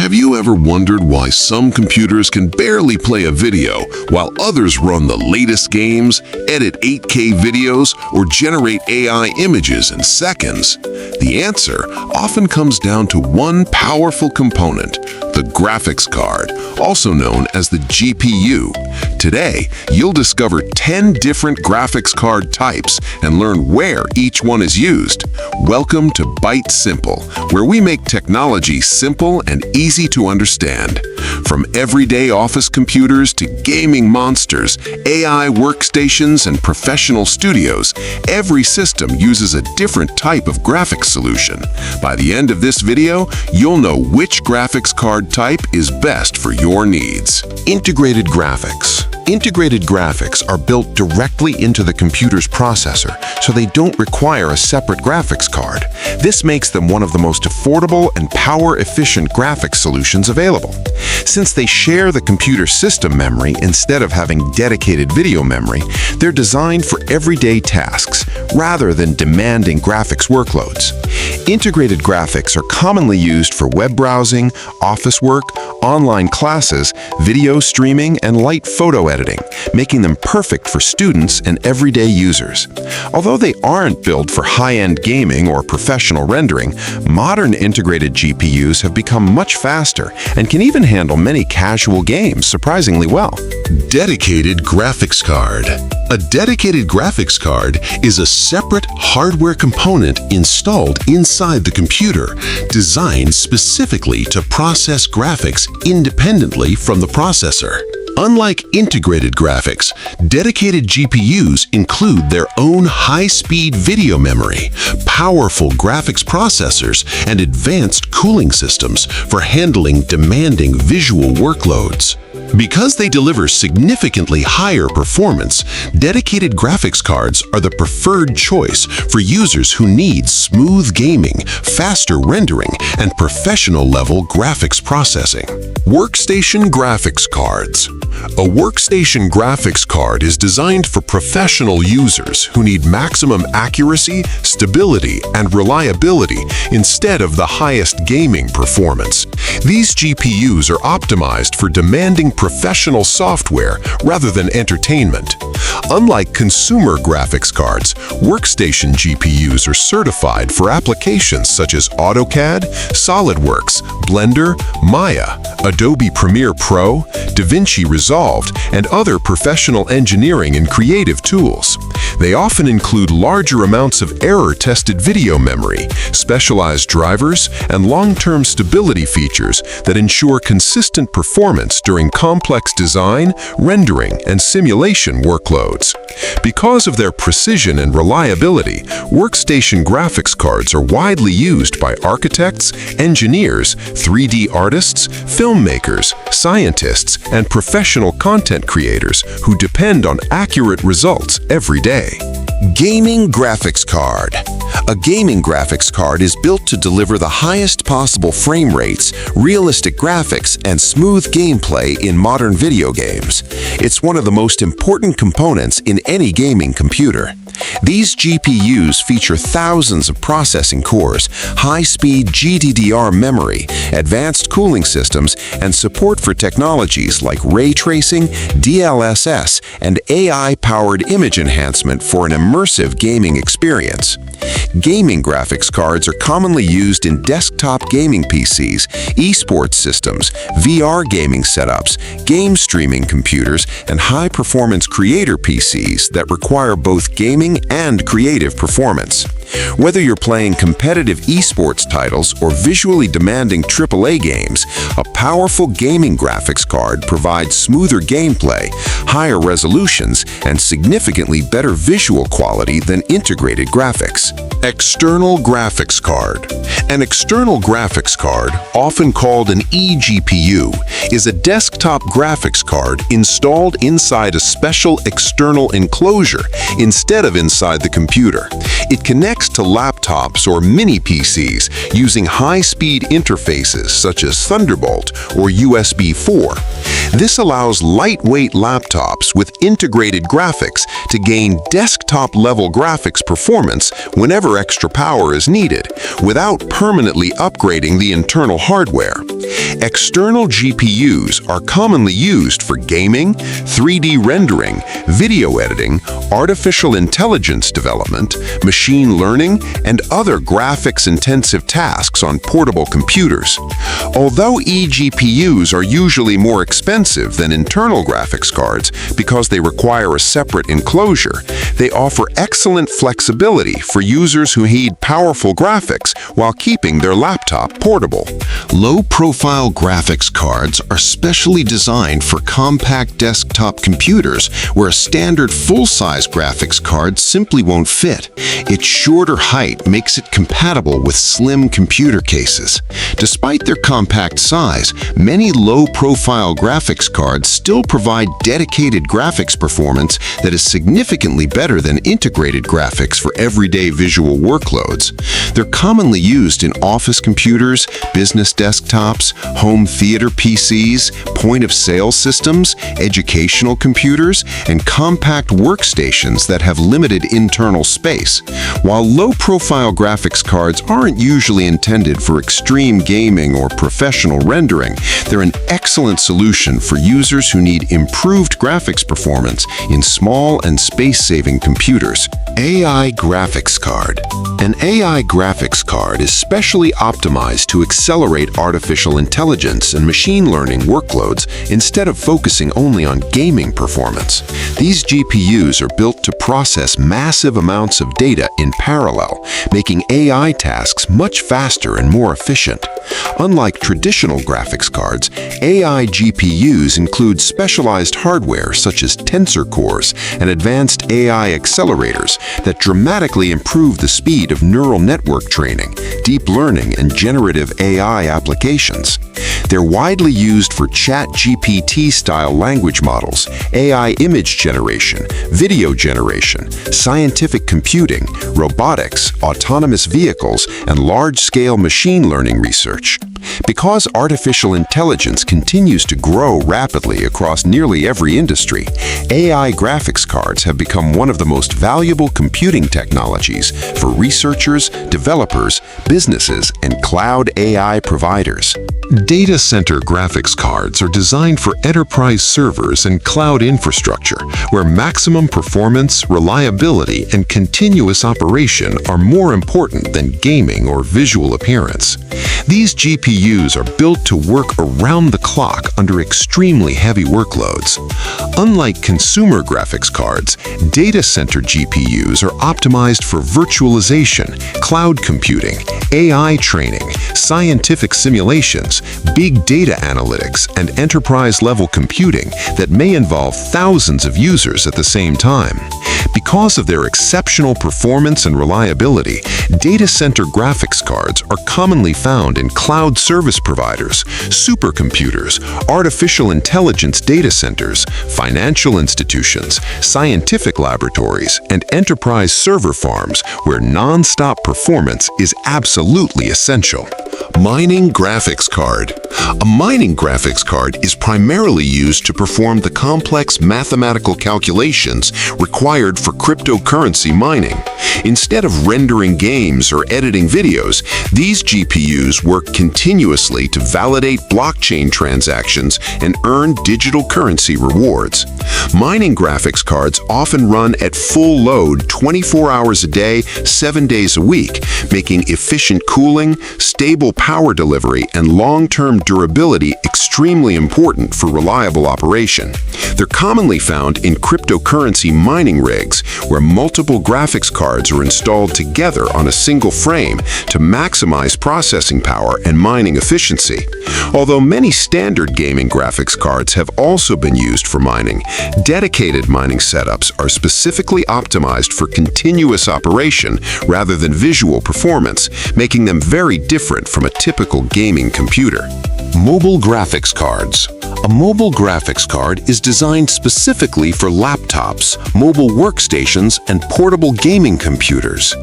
Have you ever wondered why some computers can barely play a video while others run the latest games, edit 8K videos, or generate AI images in seconds? The answer often comes down to one powerful component, the graphics card, also known as the GPU. Today, you'll discover 10 different graphics card types and learn where each one is used. Welcome to Byte Simple, where we make technology simple and easy to understand. From everyday office computers to gaming monsters, AI workstations, and professional studios, every system uses a different type of graphics solution. By the end of this video, you'll know which graphics card type is best for your needs. Integrated graphics. Integrated graphics are built directly into the computer's processor, so they don't require a separate graphics card. This makes them one of the most affordable and power-efficient graphics solutions available. Since they share the computer system memory instead of having dedicated video memory, they're designed for everyday tasks rather than demanding graphics workloads. Integrated graphics are commonly used for web browsing, office work, online classes, video streaming, and light photo editing, making them perfect for students and everyday users. Although they aren't built for high-end gaming or professional rendering, modern integrated GPUs have become much faster and can even handle many casual games surprisingly well. Dedicated graphics card. A dedicated graphics card is a separate hardware component installed inside the computer, designed specifically to process graphics independently from the processor. Unlike integrated graphics, dedicated GPUs include their own high-speed video memory, powerful graphics processors, and advanced cooling systems for handling demanding visual workloads. Because they deliver significantly higher performance, dedicated graphics cards are the preferred choice for users who need smooth gaming, faster rendering, and professional-level graphics processing. Workstation graphics cards. A workstation graphics card is designed for professional users who need maximum accuracy, stability, and reliability instead of the highest gaming performance. These GPUs are optimized for demanding professional software rather than entertainment. Unlike consumer graphics cards, workstation GPUs are certified for applications such as AutoCAD, SolidWorks, Blender, Maya, Adobe Premiere Pro, DaVinci Resolve, and other professional engineering and creative tools. They often include larger amounts of error-tested video memory, specialized drivers, and long-term stability features that ensure consistent performance during complex design, rendering, and simulation workloads. Because of their precision and reliability, workstation graphics cards are widely used by architects, engineers, 3D artists, filmmakers, scientists, and professional content creators who depend on accurate results every day. Gaming graphics card. A gaming graphics card is built to deliver the highest possible frame rates, realistic graphics, and smooth gameplay in modern video games. It's one of the most important components in any gaming computer. These GPUs feature thousands of processing cores, high-speed GDDR memory, advanced cooling systems, and support for technologies like ray tracing, DLSS, and AI-powered image enhancement for an immersive gaming experience. Gaming graphics cards are commonly used in desktop gaming PCs, esports systems, VR gaming setups, game streaming computers, and high-performance creator PCs that require both gaming and creative performance. Whether you're playing competitive esports titles or visually demanding AAA games, a powerful gaming graphics card provides smoother gameplay, higher resolutions, and significantly better visual quality than integrated graphics. External graphics card. An external graphics card, often called an eGPU, is a desktop graphics card installed inside a special external enclosure instead of inside the computer. It connects to laptops or mini PCs using high-speed interfaces such as Thunderbolt or USB 4. This allows lightweight laptops with integrated graphics to gain desktop-level graphics performance whenever extra power is needed, without permanently upgrading the internal hardware. External GPUs are commonly used for gaming, 3D rendering, video editing, artificial intelligence development, machine learning, and other graphics-intensive tasks on portable computers. Although eGPUs are usually more expensive than internal graphics cards because they require a separate enclosure, they offer excellent flexibility for users who need powerful graphics while keeping their laptop portable. Low-profile graphics cards are specially designed for compact desktop computers where a standard full-size graphics card simply won't fit. Its shorter height makes it compatible with slim computer cases. Despite their compact size, many low-profile graphics cards still provide dedicated graphics performance that is significantly better than integrated graphics for everyday visual workloads. They're commonly used in office computers, business desktops, home theater PCs, point-of-sale systems, educational computers, and compact workstations that have limited internal space. While low-profile graphics cards aren't usually intended for extreme gaming or professional rendering, they're an excellent solution for users who need improved graphics performance in small and space-saving computers. AI graphics card. An AI graphics card is specially optimized to accelerate artificial intelligence and machine learning workloads instead of focusing only on gaming performance. These GPUs are built to process massive amounts of data in parallel, making AI tasks much faster and more efficient. Unlike traditional graphics cards, AI GPUs include specialized hardware such as tensor cores and advanced AI accelerators that dramatically improve the speed of neural network training, deep learning, and generative AI applications. They're widely used for ChatGPT-style language models, AI image generation, video generation, scientific computing, robotics, autonomous vehicles, and large-scale machine learning research. Because artificial intelligence continues to grow rapidly across nearly every industry, AI graphics cards have become one of the most valuable computing technologies for researchers, developers, businesses, and cloud AI providers. Data center graphics cards are designed for enterprise servers and cloud infrastructure, where maximum performance, reliability, and continuous operation are more important than gaming or visual appearance. These GPUs are built to work around the clock under extremely heavy workloads. Unlike consumer graphics cards, data center GPUs are optimized for virtualization, cloud computing, AI training, scientific simulations, big data analytics, and enterprise-level computing that may involve thousands of users at the same time. Because of their exceptional performance and reliability, data center graphics cards are commonly found in cloud service providers, supercomputers, artificial intelligence data centers, financial institutions, scientific laboratories, and enterprise server farms where non-stop performance is absolutely essential. Mining graphics card. A mining graphics card is primarily used to perform the complex mathematical calculations required for cryptocurrency mining. Instead of rendering games or editing videos, these GPUs work continuously to validate blockchain transactions and earn digital currency rewards. Mining graphics cards often run at full load 24 hours a day, 7 days a week, making efficient cooling, stable power delivery, and long-term durability extremely important for reliable operation. They're commonly found in cryptocurrency mining rigs, where multiple graphics cards are installed together on a single frame to maximize processing power and mining efficiency. Although many standard gaming graphics cards have also been used for mining, dedicated mining setups are specifically optimized for continuous operation rather than visual performance, making them very different from a typical gaming computer. Mobile graphics cards. A mobile graphics card is designed specifically for laptops, mobile workstations, and portable gaming computers.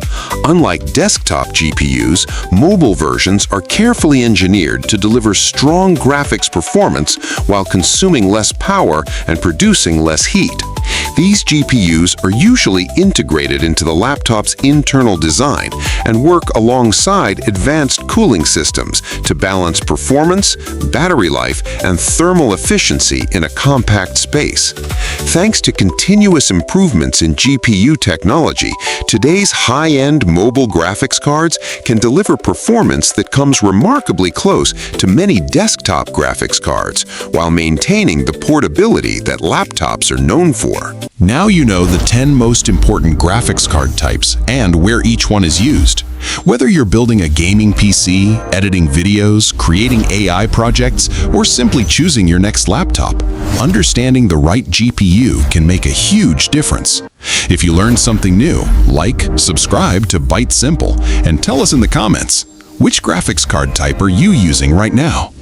Unlike desktop GPUs, mobile versions are carefully engineered to deliver strong graphics performance while consuming less power and producing less heat. These GPUs are usually integrated into the laptop's internal design and work alongside advanced cooling systems to balance performance, battery life, and thermal efficiency in a compact space. Thanks to continuous improvements in GPU technology, today's high-end mobile graphics cards can deliver performance that comes remarkably close to many desktop graphics cards, while maintaining the portability that laptops are known for. Now you know the 10 most important graphics card types and where each one is used. Whether you're building a gaming PC, editing videos, creating AI projects, or simply choosing your next laptop, understanding the right GPU can make a huge difference. If you learned something new, like, subscribe to Byte Simple, and tell us in the comments, which graphics card type are you using right now?